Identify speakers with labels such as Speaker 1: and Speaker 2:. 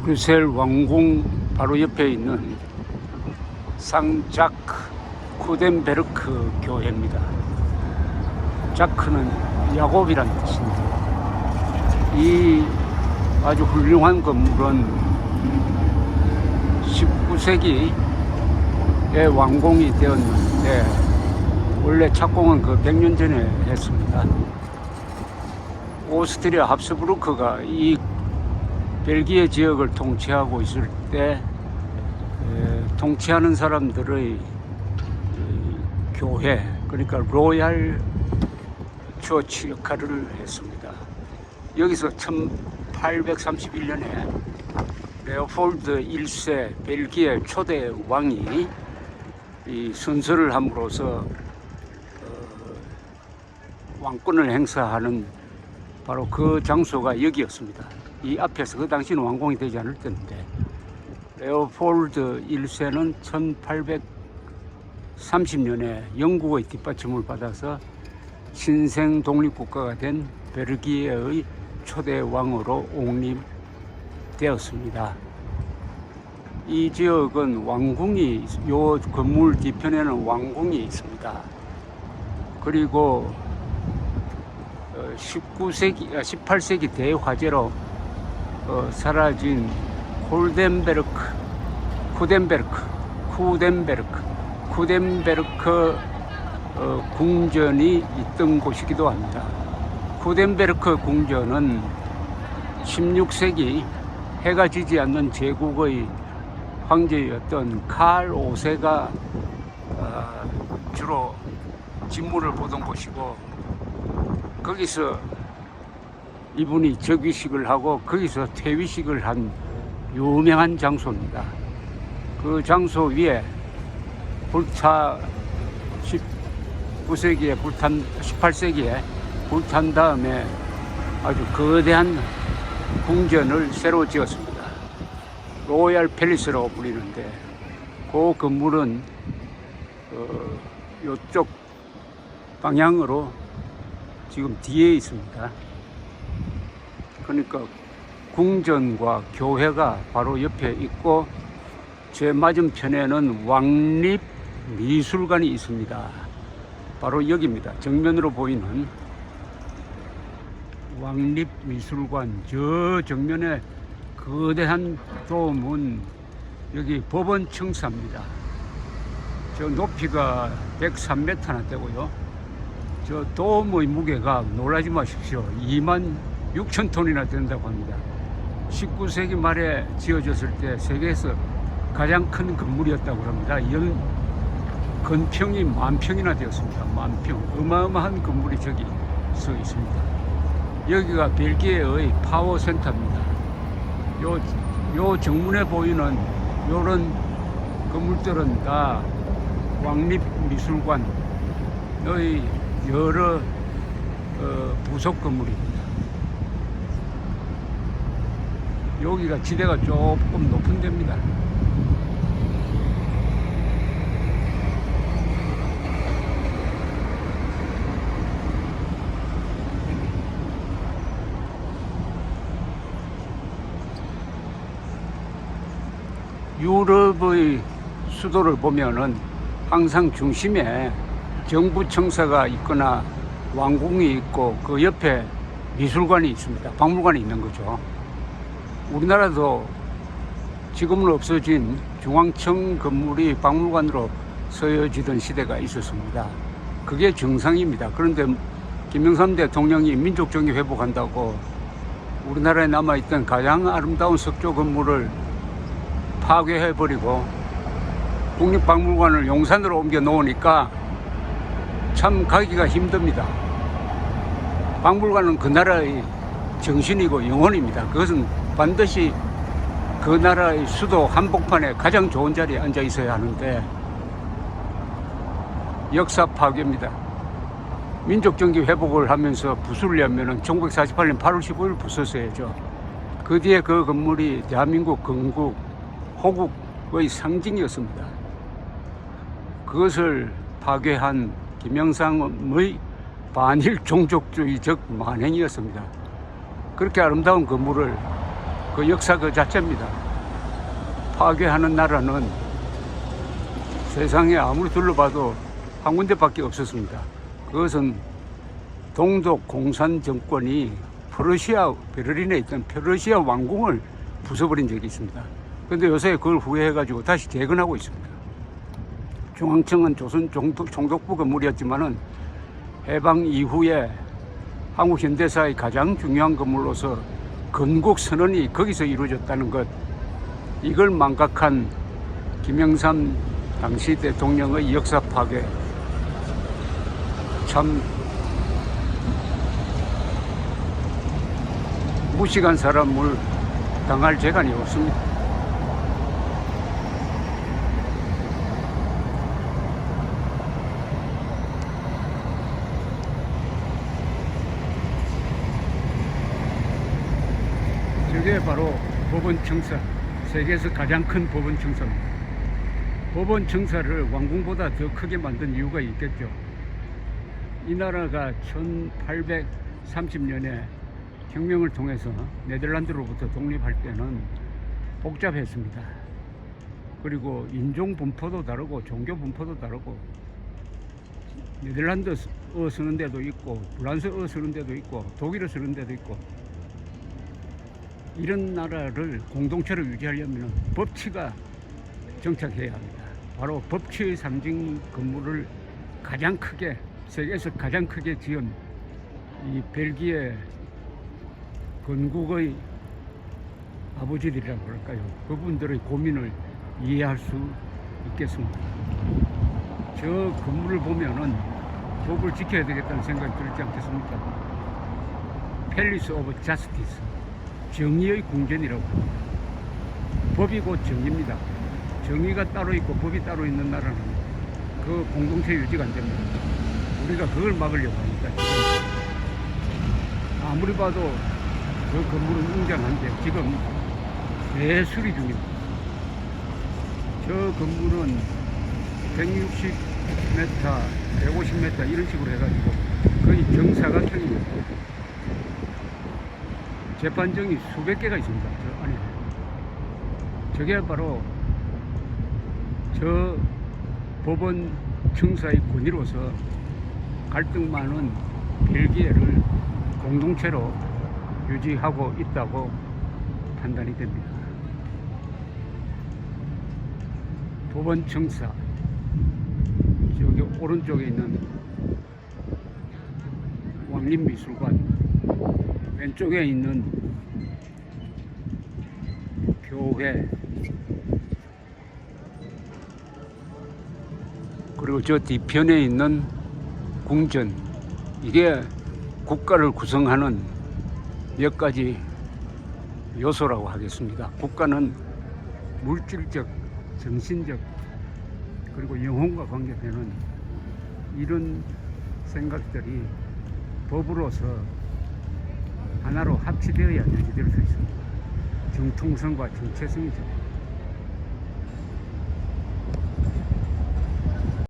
Speaker 1: 브뤼셀 왕궁 바로 옆에 있는 상자크 쿠덴베르크 교회입니다. 자크는 야곱이란 뜻인데, 이 아주 훌륭한 건물은 19세기에 완공이 되었는데, 원래 착공은 그 100년 전에 했습니다. 오스트리아 합스부르크가 이 벨기에 지역을 통치하고 있을 때 통치하는 사람들의 교회, 그러니까 로얄 처치 역할을 했습니다. 여기서 1831년에 레오폴드 1세 벨기에 초대 왕이 이 선서를 함으로써 왕권을 행사하는 바로 그 장소가 여기였습니다. 이 앞에서, 그 당시는 완공이 되지 않을 때인데, 레오폴드 1세는 1830년에 영국의 뒷받침을 받아서 신생 독립국가가 된 벨기에의 초대 왕으로 옹립되었습니다. 이 지역은 왕궁이, 요 건물 뒤편에는 왕궁이 있습니다. 그리고 18세기 대화재로 사라진 쿠덴베르크 궁전이 있던 곳이기도 합니다. 쿠덴베르크 궁전은 16세기 해가 지지 않는 제국의 황제였던 칼 5세가 주로 진물을 보던 곳이고, 거기서 이분이 즉위식을 하고 거기서 퇴위식을 한 유명한 장소입니다. 그 장소 위에 18세기에 불탄 다음에 아주 거대한 궁전을 새로 지었습니다. 로얄 팰리스라고 불리는데, 그 건물은 이쪽 방향으로 지금 뒤에 있습니다. 그러니까 궁전과 교회가 바로 옆에 있고, 제 맞은편에는 왕립미술관이 있습니다. 바로 여기입니다. 정면으로 보이는 왕립미술관, 저 정면에 거대한 도움은 여기 법원 청사입니다. 저 높이가 103m나 되고요. 저 도움의 무게가, 놀라지 마십시오, 26,000톤이나 된다고 합니다. 19세기 말에 지어졌을 때 세계에서 가장 큰 건물이었다고 합니다. 건평이 10,000평이나 되었습니다. 10,000평. 어마어마한 건물이 저기 서 있습니다. 여기가 벨기에의 파워센터입니다. 요 정문에 보이는 요런 건물들은 다 왕립미술관의 여러 부속 건물입니다. 여기가 지대가 조금 높은 데입니다. 유럽의 수도를 보면은 항상 중심에 정부 청사가 있거나 왕궁이 있고, 그 옆에 미술관이 있습니다. 박물관이 있는 거죠. 우리나라도 지금은 없어진 중앙청 건물이 박물관으로 쓰여지던 시대가 있었습니다. 그게 정상입니다. 그런데 김영삼 대통령이 민족정의 회복한다고 우리나라에 남아있던 가장 아름다운 석조 건물을 파괴해버리고 국립박물관을 용산으로 옮겨 놓으니까 참 가기가 힘듭니다. 박물관은 그 나라의 정신이고 영혼입니다. 그것은 반드시 그 나라의 수도 한복판에 가장 좋은 자리에 앉아 있어야 하는데, 역사 파괴입니다. 민족정기 회복을 하면서 부수려면 1948년 8월 15일 부쉈어야죠. 그 뒤에 그 건물이 대한민국 건국, 호국의 상징이었습니다. 그것을 파괴한 김영삼의 반일 종족주의적 만행이었습니다. 그렇게 아름다운 건물을 그 역사 그 자체입니다. 파괴하는 나라는 세상에 아무리 둘러봐도 한 군데밖에 없었습니다. 그것은 동독 공산 정권이 페르시아 베를린에 있던 페르시아 왕궁을 부숴버린 적이 있습니다. 그런데 요새 그걸 후회해가지고 다시 재건하고 있습니다. 중앙청은 조선 총독부 건물이었지만은 해방 이후에 한국 현대사의 가장 중요한 건물로서 건국 선언이 거기서 이루어졌다는 것, 이걸 망각한 김영삼 당시 대통령의 역사 파괴, 참 무식한 사람을 당할 재간이 없습니다. 저게 바로 법원청사, 세계에서 가장 큰 법원청사입니다. 법원청사를 왕궁보다 더 크게 만든 이유가 있겠죠. 이 나라가 1830년에 혁명을 통해서 네덜란드로부터 독립할 때는 복잡했습니다. 그리고 인종 분포도 다르고 종교 분포도 다르고, 네덜란드어 쓰는 데도 있고 프랑스어 쓰는 데도 있고 독일어 쓰는 데도 있고, 이런 나라를 공동체로 유지하려면 법치가 정착해야 합니다. 바로 법치의 상징 건물을 가장 크게, 세계에서 가장 크게 지은 이 벨기에 건국의 아버지들이라고 할까요? 그분들의 고민을 이해할 수 있겠습니다. 저 건물을 보면은 법을 지켜야 되겠다는 생각이 들지 않겠습니까? 팰리스 오브 자스티스, 정의의 궁전이라고 합니다. 법이 곧 정의입니다. 정의가 따로 있고 법이 따로 있는 나라는 그 공동체 유지가 안 됩니다. 우리가 그걸 막으려고 하니까 지금 아무리 봐도 그 건물은 웅장한데 지금 대수리 중입니다. 저 건물은 160m, 150m 이런 식으로 해가지고 거의 정사각형입니다. 재판정이 수백 개가 있습니다. 저 안에. 저게 바로 저 법원 청사의 권위로서 갈등 많은 벨기에를 공동체로 유지하고 있다고 판단이 됩니다. 법원 청사, 저기 오른쪽에 있는 왕립미술관, 왼쪽에 있는 교회, 그리고 저 뒤편에 있는 궁전, 이게 국가를 구성하는 몇 가지 요소라고 하겠습니다. 국가는 물질적, 정신적, 그리고 영혼과 관계되는 이런 생각들이 법으로서 하나로 합치되어야 유지될 수 있습니다. 정통성과 정체성이죠.